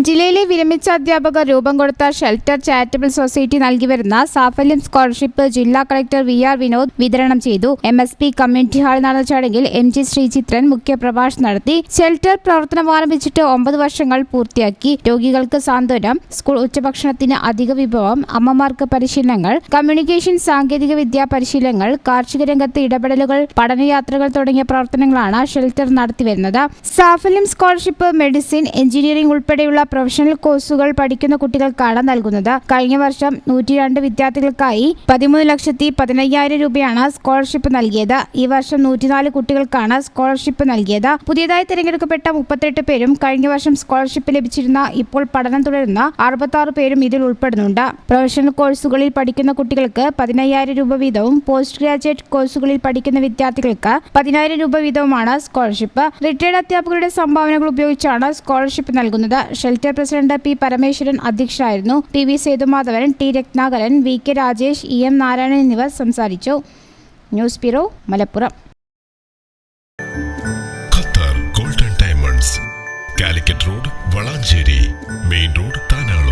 ജില്ലയിലെ വിരമിച്ച അധ്യാപകർ രൂപം കൊടുത്ത ഷെൽട്ടർ ചാരിറ്റബിൾ സൊസൈറ്റി നൽകിവരുന്ന സാഫല്യം സ്കോളർഷിപ്പ് ജില്ലാ കളക്ടർ വി.ആർ. വിനോദ് വിതരണം ചെയ്തു. MSP കമ്മ്യൂണിറ്റി ഹാളിൽ നടന്ന ചടങ്ങിൽ MG ശ്രീചിത്രൻ മുഖ്യപ്രഭാഷണം നടത്തി. ഷെൽട്ടർ പ്രവർത്തനം ആരംഭിച്ചിട്ട് 9 വർഷങ്ങൾ പൂർത്തിയാക്കി. രോഗികൾക്ക് സാന്ത്വനം, സ്കൂൾ ഉച്ചഭക്ഷണത്തിന് അധിക വിഭവം, അമ്മമാർക്ക് പരിശീലനങ്ങൾ, കമ്മ്യൂണിക്കേഷൻ സാങ്കേതിക വിദ്യാ പരിശീലനങ്ങൾ, കാർഷിക രംഗത്ത് ഇടപെടലുകൾ, പഠനയാത്രകൾ തുടങ്ങിയ പ്രവർത്തനങ്ങളാണ് ഷെൽട്ടർ നടത്തിവരുന്നത്. സാഫല്യം സ്കോളർഷിപ്പ് മെഡിസിൻ, എഞ്ചിനീയറിംഗ് ഉൾപ്പെടെയുള്ള പ്രൊഫഷണൽ കോഴ്സുകൾ പഠിക്കുന്ന കുട്ടികൾക്കാണ് നൽകുന്നത്. കഴിഞ്ഞ വർഷം 102 വിദ്യാർത്ഥികൾക്കായി 13,15,000 രൂപയാണ് സ്കോളർഷിപ്പ് നൽകിയത്. ഈ വർഷം 104 കുട്ടികൾക്കാണ് സ്കോളർഷിപ്പ് നൽകിയത്. പുതിയതായി തിരഞ്ഞെടുക്കപ്പെട്ട 38 പേരും കഴിഞ്ഞ വർഷം സ്കോളർഷിപ്പ് ലഭിച്ചിരുന്ന ഇപ്പോൾ പഠനം തുടരുന്ന 66 പേരും ഇതിൽ ഉൾപ്പെടുന്നുണ്ട്. പ്രൊഫഷണൽ കോഴ്സുകളിൽ പഠിക്കുന്ന കുട്ടികൾക്ക് 15,000 രൂപ വീതവും പോസ്റ്റ് ഗ്രാജുവേറ്റ് കോഴ്സുകളിൽ പഠിക്കുന്ന വിദ്യാർത്ഥികൾക്ക് 10,000 രൂപ വീതവുമാണ് സ്കോളർഷിപ്പ്. റിട്ടയർഡ് അധ്യാപകരുടെ സംഭാവനകൾ ഉപയോഗിച്ചാണ് സ്കോളർഷിപ്പ് നൽകുന്നത്. Shelter president P. പരമേശ്വരൻ അധ്യക്ഷനായിരുന്നു. PV Sethumadhavan, T. Ratnakaran, VK Rajesh, EM Narayanan എന്നിവർ സംസാരിച്ചു. News bureau, Malappuram. Qatar golden diamonds, Calicut road, Valanchery main road, Tanalur.